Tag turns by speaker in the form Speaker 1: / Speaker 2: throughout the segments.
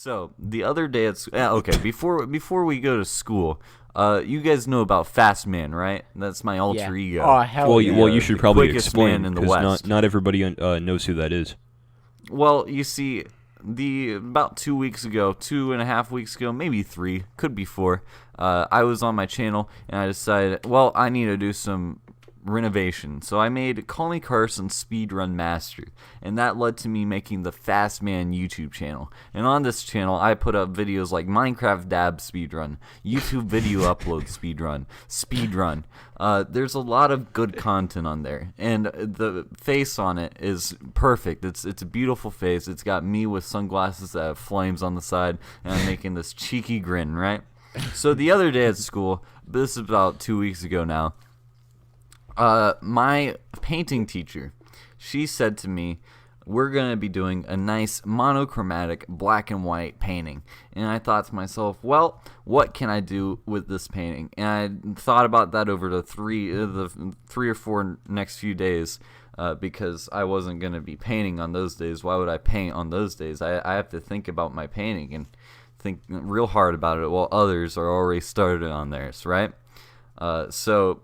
Speaker 1: So the other day okay. Before we go to school, you guys know about Fast Man, right? That's my alter ego.
Speaker 2: Oh hell
Speaker 3: Well,
Speaker 2: yeah.
Speaker 3: well, you should probably
Speaker 1: quickest
Speaker 3: explain
Speaker 1: man in the
Speaker 3: because
Speaker 1: West.
Speaker 3: not everybody knows who that is.
Speaker 1: Well, you see, about 2 weeks ago, 2.5 weeks ago, maybe 3, could be 4. I was on my channel and I decided, well, I need to do some renovation. So I made CallMeCarson Speedrun Master, and that led to me making the Fast Man YouTube channel. And on this channel, I put up videos like Minecraft Dab Speedrun, YouTube Video Upload Speedrun. There's a lot of good content on there, and the face on it is perfect. It's a beautiful face. It's got me with sunglasses that have flames on the side, and I'm making this cheeky grin, right? So the other day at school, this is about 2 weeks ago now, my painting teacher, she said to me, we're going to be doing a nice monochromatic black and white painting. And I thought to myself, well, what can I do with this painting? And I thought about that over the three or four next few days, because I wasn't going to be painting on those days. Why would I paint on those days? I have to think about my painting and think real hard about it while others are already started on theirs, right? So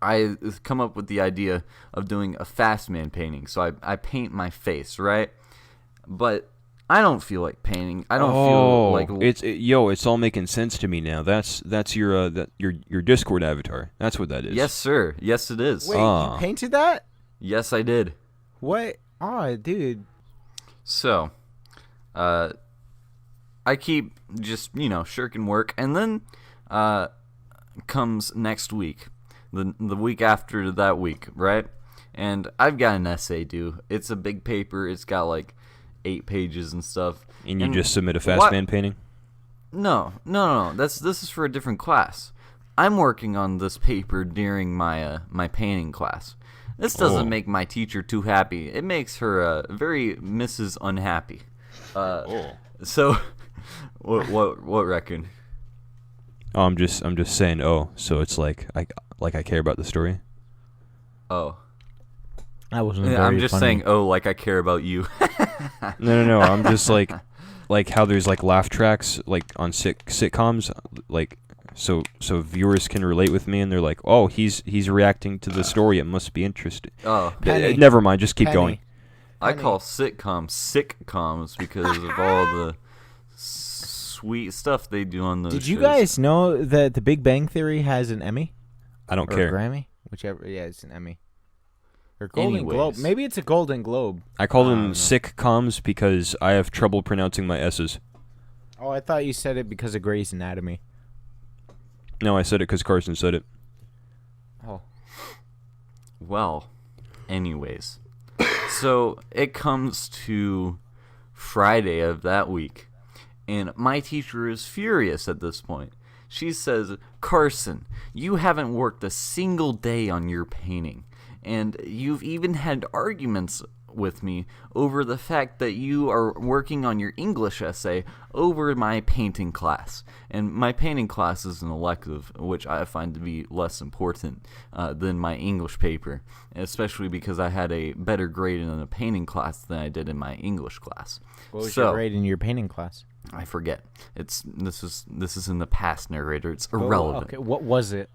Speaker 1: I come up with the idea of doing a Fast Man painting. So I paint my face, right? But I don't feel like painting. I don't feel like
Speaker 3: it's all making sense to me now. That's your Discord avatar. That's what that is.
Speaker 1: Yes, sir. Yes, it is.
Speaker 2: Wait, you painted that?
Speaker 1: Yes, I did.
Speaker 2: What? Oh, dude.
Speaker 1: So, I keep just shirking work, and then comes next week. The week after that week, right? And I've got an essay due. It's a big paper. It's got like 8 pages and stuff.
Speaker 3: And you just submit a Fast Man painting?
Speaker 1: No. This is for a different class. I'm working on this paper during my my painting class. This doesn't make my teacher too happy. It makes her very Mrs. Unhappy. So, what reckon?
Speaker 3: Oh, I'm just saying. Oh, so it's like I care about the story.
Speaker 1: Oh,
Speaker 2: that wasn't.
Speaker 1: I'm just
Speaker 2: funny.
Speaker 1: saying. Oh, like I care about you.
Speaker 3: No. I'm just like how there's like laugh tracks like on sitcoms, like so viewers can relate with me and they're like, oh, he's reacting to the story. It must be interesting.
Speaker 1: Oh,
Speaker 3: never mind. Just keep going.
Speaker 1: I call sitcoms sitcoms because of all the sweet stuff they do on those.
Speaker 2: Did you
Speaker 1: shows.
Speaker 2: guys know that The Big Bang Theory has an Emmy?
Speaker 3: I don't
Speaker 2: or
Speaker 3: care.
Speaker 2: A Grammy, whichever. Yeah, it's an Emmy. Or Golden Globe. Maybe it's a Golden Globe.
Speaker 3: I call them sitcoms because I have trouble pronouncing my S's.
Speaker 2: Oh, I thought you said it because of Grey's Anatomy.
Speaker 3: No, I said it because Carson said it.
Speaker 2: Oh.
Speaker 1: Well, anyways. So it comes to Friday of that week, and my teacher is furious at this point. She says, Carson, you haven't worked a single day on your painting, and you've even had arguments with me over the fact that you are working on your English essay over my painting class. And my painting class is an elective, which I find to be less important than my English paper, especially because I had a better grade in a painting class than I did in my English class.
Speaker 2: What was your grade in your painting class?
Speaker 1: I forget. This is in the past, narrator. It's irrelevant.
Speaker 2: Okay, what was it?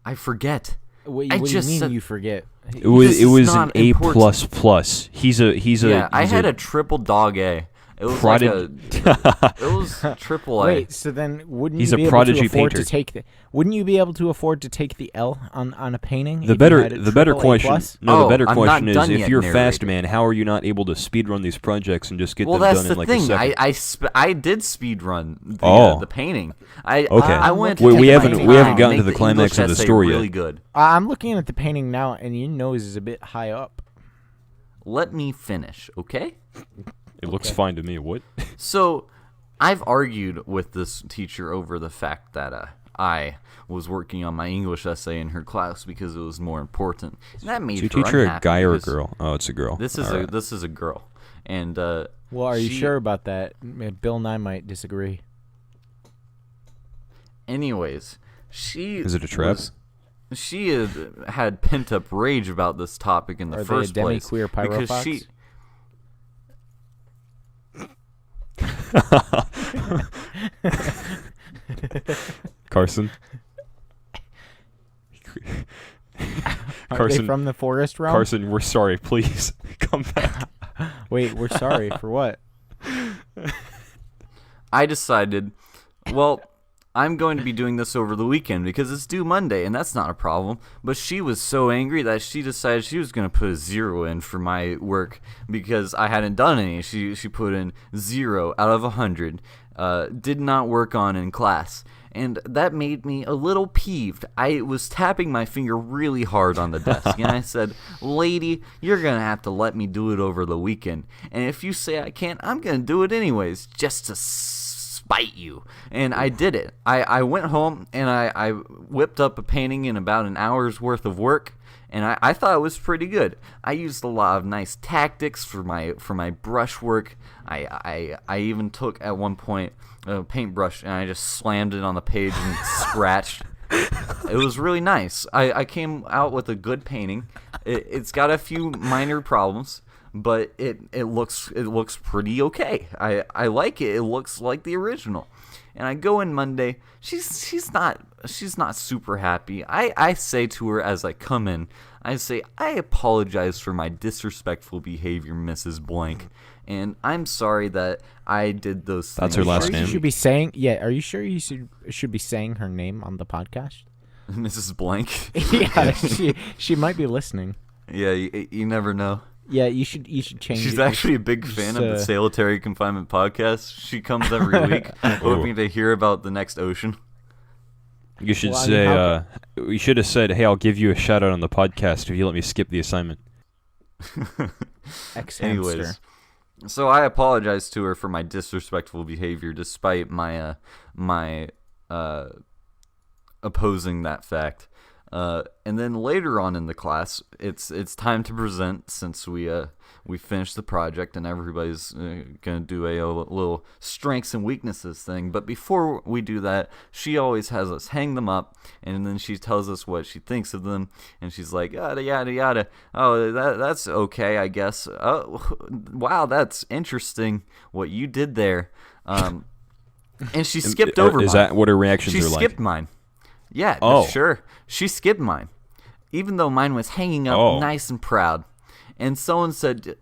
Speaker 1: I forget.
Speaker 2: What do you mean you forget?
Speaker 3: It was an A++. He's
Speaker 1: yeah. I had a triple dog A. It was it was triple A.
Speaker 2: Wait, so then wouldn't
Speaker 3: he's
Speaker 2: you be
Speaker 3: a
Speaker 2: able
Speaker 3: prodigy
Speaker 2: to afford
Speaker 3: painter.
Speaker 2: to take wouldn't you be able to afford to take the L on a painting?
Speaker 3: The better question is if you're
Speaker 1: narrator.
Speaker 3: Fast Man, how are you not able to speedrun these projects and just get them
Speaker 1: that's
Speaker 3: done
Speaker 1: the
Speaker 3: in like
Speaker 1: thing.
Speaker 3: a second?
Speaker 1: I did speedrun the painting.
Speaker 3: Okay.
Speaker 1: I went.
Speaker 3: We haven't
Speaker 1: to
Speaker 3: gotten to the climax of the story yet.
Speaker 1: Really good.
Speaker 2: I'm looking at the painting now, and your nose is a bit high up.
Speaker 1: Let me finish, okay?
Speaker 3: It looks fine to me. What?
Speaker 1: So, I've argued with this teacher over the fact that I was working on my English essay in her class because it was more important. And that made her
Speaker 3: teacher
Speaker 1: unhappy
Speaker 3: a guy or a girl? Oh, it's a girl.
Speaker 1: This is a girl, and
Speaker 2: well, are you sure about that? Bill Nye might disagree.
Speaker 1: Anyways,
Speaker 3: is it a trap?
Speaker 1: She had pent up rage about this topic in the first place.
Speaker 2: Are they a demi-queer pyrophox?
Speaker 1: Because
Speaker 3: Carson.
Speaker 2: Are they from the forest realm?
Speaker 3: Carson, we're sorry. Please come back.
Speaker 2: Wait, we're sorry for what?
Speaker 1: I decided, well, I'm going to be doing this over the weekend because it's due Monday, and that's not a problem. But she was so angry that she decided she was going to put a 0 in for my work because I hadn't done any. She put in 0 out of 100. Did not work on in class. And that made me a little peeved. I was tapping my finger really hard on the desk, and I said, "Lady, you're going to have to let me do it over the weekend. And if you say I can't, I'm going to do it anyways, just to spite you." And I did it. I went home, and I whipped up a painting in about an hour's worth of work, and I thought it was pretty good. I used a lot of nice tactics for my brush work. I even took, at one point, a paintbrush, and I just slammed it on the page and scratched. It was really nice. I came out with a good painting. It's got a few minor problems, but it looks pretty okay. I like it. It looks like the original. And I go in Monday. She's not super happy. I say to her as I come in, I say, "I apologize for my disrespectful behavior, Mrs. Blank. And I'm sorry that I did those things."
Speaker 3: That's her last name.
Speaker 2: You should be saying, yeah. Are you sure you should be saying her name on the podcast?
Speaker 1: Mrs. Blank.
Speaker 2: Yeah, she might be listening.
Speaker 1: Yeah, you never know.
Speaker 2: Yeah, you should change.
Speaker 1: She's actually a big fan of the Solitary Confinement podcast. She comes every week, hoping to hear about the next ocean.
Speaker 3: You should say, we should have said, "Hey, I'll give you a shout out on the podcast if you let me skip the assignment."
Speaker 1: Anyways, so I apologize to her for my disrespectful behavior, despite my opposing that fact. And then later on in the class, it's time to present, since we finished the project and everybody's gonna do a little strengths and weaknesses thing. But before we do that, she always has us hang them up, and then she tells us what she thinks of them, and she's like, yada yada yada. "Oh, that's okay, I guess. Oh, wow, that's interesting what you did there." And she skipped over mine.
Speaker 3: Is that what her reactions are like?
Speaker 1: She skipped mine. Yeah, sure. She skipped mine, even though mine was hanging up nice and proud. And someone said,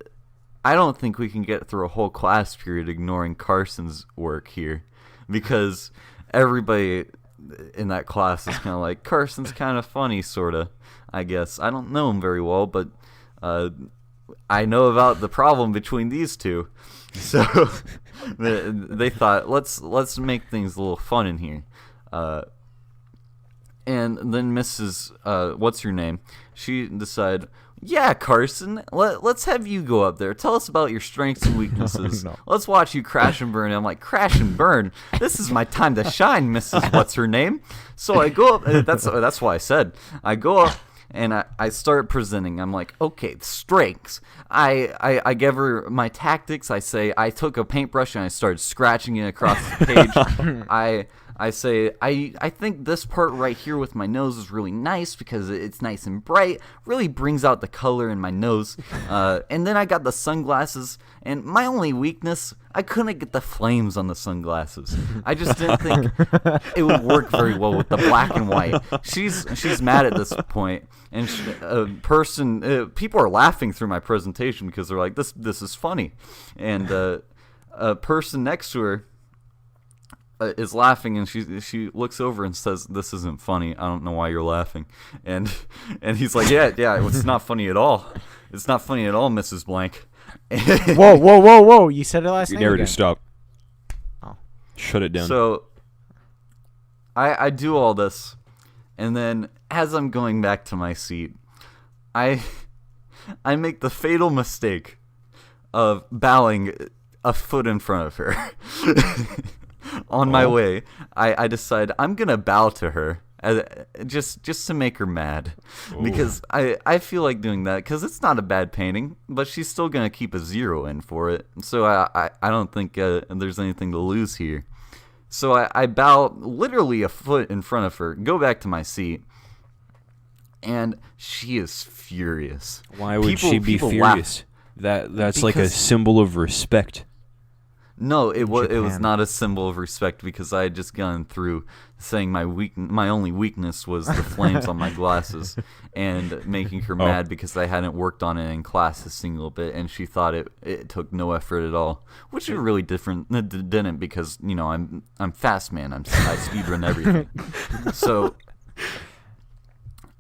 Speaker 1: "I don't think we can get through a whole class period ignoring Carson's work here," because everybody in that class is kind of like, "Carson's kind of funny, sort of, I guess." I don't know him very well, but I know about the problem between these two. So they thought, let's make things a little fun in here. And then Mrs. What's her name? She decided, "Yeah, Carson, let's have you go up there. Tell us about your strengths and weaknesses.
Speaker 2: No.
Speaker 1: Let's watch you crash and burn." And I'm like, "Crash and burn? This is my time to shine, Mrs. What's her name?" So I go up. That's why I said. I go up and I start presenting. I'm like, "Okay, strengths." I give her my tactics. I say I took a paintbrush and I started scratching it across the page. I say, I think this part right here with my nose is really nice because it's nice and bright, really brings out the color in my nose. And then I got the sunglasses, and my only weakness, I couldn't get the flames on the sunglasses. I just didn't think it would work very well with the black and white. She's mad at this point, and people are laughing through my presentation because they're like, this is funny. And a person next to her is laughing, and she looks over and says, "This isn't funny. I don't know why you're laughing." And he's like, yeah, it's not funny at all. It's not funny at all, Mrs. Blank.
Speaker 2: Whoa! You said it last night.
Speaker 3: Your narrative
Speaker 2: again.
Speaker 3: stop.
Speaker 2: Oh.
Speaker 3: Shut it down.
Speaker 1: So I do all this, and then as I'm going back to my seat, I make the fatal mistake of bowing a foot in front of her. On my way, I decide I'm gonna bow to her, just to make her mad, because I feel like doing that because it's not a bad painting, but she's still gonna keep a 0 in for it. So I don't think there's anything to lose here. So I bow literally a foot in front of her, go back to my seat, and she is furious.
Speaker 3: Why would she be furious? That's like a symbol of respect.
Speaker 1: No, it was
Speaker 2: Japan.
Speaker 1: not a symbol of respect because I had just gone through saying my only weakness was the flames on my glasses and making her mad because I hadn't worked on it in class a single bit, and she thought it took no effort at all, which it really didn't because I'm fast, man. I speed run everything. So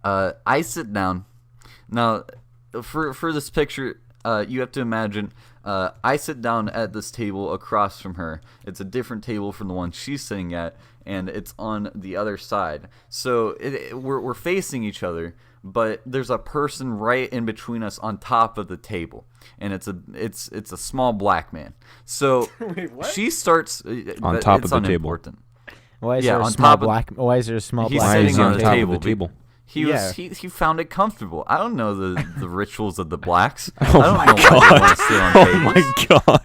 Speaker 1: I sit down. Now for this picture, you have to imagine. I sit down at this table across from her. It's a different table from the one she's sitting at, and it's on the other side. So we're facing each other, but there's a person right in between us on top of the table, and it's a small black man. So
Speaker 2: Wait, what?
Speaker 1: she starts
Speaker 3: On top of the table.
Speaker 2: Why is
Speaker 1: Yeah,
Speaker 2: there a
Speaker 1: on
Speaker 2: small
Speaker 1: top of-
Speaker 2: black? Why is there a small
Speaker 1: He's
Speaker 2: black?
Speaker 3: Why is
Speaker 1: sitting
Speaker 3: he
Speaker 1: on
Speaker 3: on
Speaker 1: the
Speaker 3: top
Speaker 1: table.
Speaker 3: of the table?
Speaker 1: He found it comfortable. I don't know the rituals of the blacks.
Speaker 3: Oh
Speaker 1: I don't
Speaker 3: my
Speaker 1: know why they want to sit on
Speaker 3: Oh
Speaker 1: tables.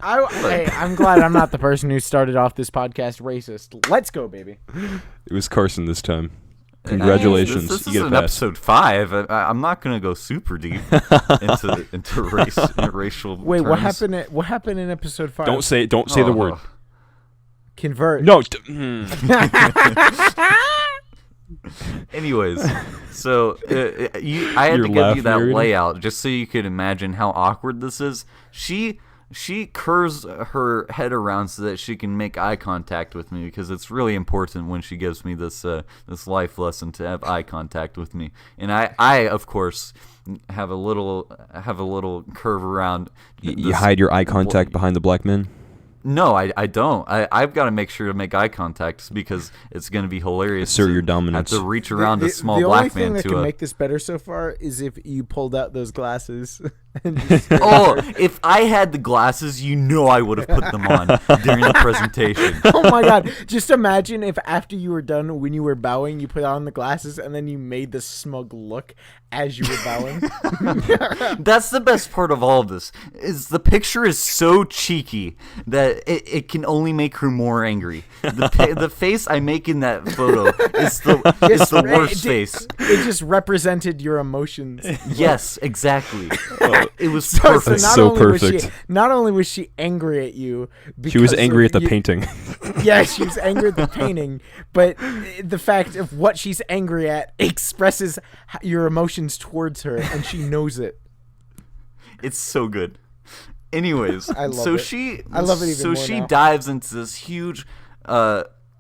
Speaker 3: my god.
Speaker 2: Hey, I'm glad I'm not the person who started off this podcast racist. Let's go, baby.
Speaker 3: It was Carson this time. Congratulations.
Speaker 1: This
Speaker 3: You
Speaker 1: is
Speaker 3: get a
Speaker 1: an
Speaker 3: pass.
Speaker 1: episode 5. I'm not gonna go super deep into racial.
Speaker 2: Wait,
Speaker 1: terms.
Speaker 2: what happened in episode 5?
Speaker 3: Don't say the word.
Speaker 2: Convert.
Speaker 3: No.
Speaker 1: Anyways, so I had
Speaker 3: You're
Speaker 1: to give you
Speaker 3: laughing
Speaker 1: that
Speaker 3: already?
Speaker 1: layout just so you could imagine how awkward this is. She curves her head around so that she can make eye contact with me because it's really important when she gives me this life lesson to have eye contact with me. And I of course have a little curve around.
Speaker 3: You hide your eye contact behind the black men?
Speaker 1: No, I don't. I've got to make sure to make eye contact because it's going to be hilarious.
Speaker 3: Assert
Speaker 1: to
Speaker 3: your dominance.
Speaker 1: Have to reach around a small
Speaker 2: the
Speaker 1: black
Speaker 2: only thing
Speaker 1: man
Speaker 2: that
Speaker 1: to
Speaker 2: can
Speaker 1: a.
Speaker 2: make this better so far is if you pulled out those glasses.
Speaker 1: Oh, if I had the glasses, I would have put them on during the presentation.
Speaker 2: Oh my god! Just imagine if after you were done, when you were bowing, you put on the glasses and then you made the smug look as you were bowing.
Speaker 1: That's the best part of all of this. Is the picture is so cheeky that it can only make her more angry. The face I make in that photo is the worst face.
Speaker 2: It just represented your emotions.
Speaker 1: Yes, exactly. It was
Speaker 2: So
Speaker 1: perfect.
Speaker 3: That's so
Speaker 2: was
Speaker 3: perfect.
Speaker 2: not only was she angry at you,
Speaker 3: She was
Speaker 2: because
Speaker 3: angry
Speaker 2: of
Speaker 3: at the
Speaker 2: you-
Speaker 3: painting.
Speaker 2: Yeah, she was angry at the painting, but the fact of what she's angry at expresses your emotions towards her, and she knows it.
Speaker 1: It's so good. Anyways,
Speaker 2: I love
Speaker 1: so
Speaker 2: it. I love it even
Speaker 1: so
Speaker 2: more
Speaker 1: she
Speaker 2: now.
Speaker 1: dives into this huge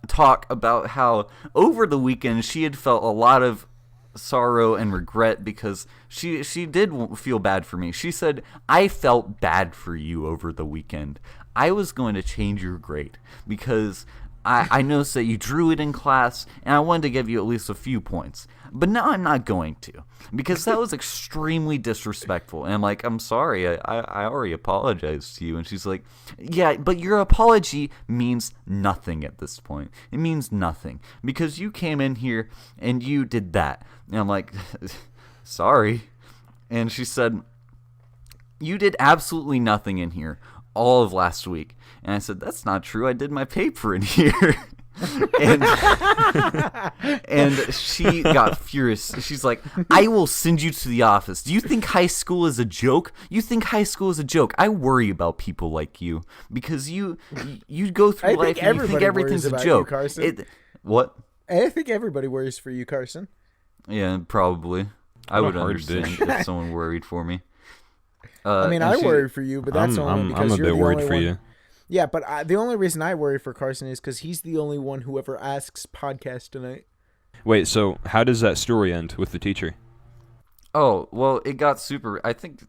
Speaker 1: talk about how over the weekend she had felt a lot of sorrow and regret because she did feel bad for me. She said, "I felt bad for you over the weekend. I was going to change your grade because I noticed that you drew it in class, and I wanted to give you at least a few points. But now I'm not going to, because that was extremely disrespectful." And I'm like, "I'm sorry, I already apologized to you." And she's like, "Yeah, but your apology means nothing at this point. It means nothing, because you came in here and you did that." And I'm like, "Sorry." And she said, "You did absolutely nothing in here all of last week." And I said, "That's not true. I did my paper in here." and she got furious. She's like, "I will send you to the office. Do you think high school is a joke? You think high school is a joke? I worry about people like you because you go through
Speaker 2: I
Speaker 1: life
Speaker 2: think
Speaker 1: and you think
Speaker 2: everybody
Speaker 1: everything's
Speaker 2: worries
Speaker 1: a
Speaker 2: about
Speaker 1: joke."
Speaker 2: you, Carson.
Speaker 1: What?
Speaker 2: I think everybody worries for you, Carson.
Speaker 1: Yeah, probably. I
Speaker 3: What
Speaker 1: would
Speaker 3: a hard
Speaker 1: understand
Speaker 3: bitch.
Speaker 1: if someone worried for me.
Speaker 2: I mean,
Speaker 1: and
Speaker 2: I
Speaker 1: she-
Speaker 2: worry for you, but that's only
Speaker 3: I'm
Speaker 2: because
Speaker 3: a
Speaker 2: you're
Speaker 3: bit
Speaker 2: the
Speaker 3: worried
Speaker 2: only
Speaker 3: for
Speaker 2: one.
Speaker 3: you.
Speaker 2: Yeah, but the only reason I worry for Carson is because he's the only one who ever asks podcast tonight.
Speaker 3: Wait, so how does that story end with the teacher?
Speaker 1: Oh, well, it got super. I think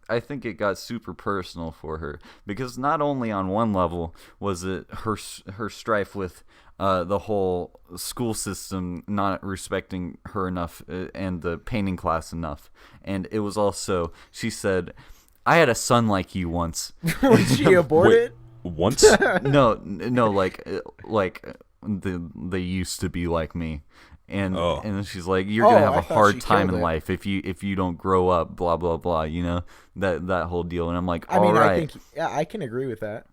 Speaker 1: it got super personal for her because not only on one level was it her strife with the whole school system not respecting her enough and the painting class enough, and it was also, she said, "I had a son like you once."
Speaker 2: Was she aborted?
Speaker 3: Once?
Speaker 1: No, like they used to be like me. And
Speaker 3: Oh.
Speaker 1: and then she's like, "You're gonna have
Speaker 2: I
Speaker 1: a
Speaker 2: thought
Speaker 1: hard
Speaker 2: she
Speaker 1: time
Speaker 2: killed
Speaker 1: in
Speaker 2: it.
Speaker 1: life if you don't grow up, blah blah blah." That whole deal. And I'm like,
Speaker 2: I mean,
Speaker 1: "All
Speaker 2: I
Speaker 1: right."
Speaker 2: think I can agree with that.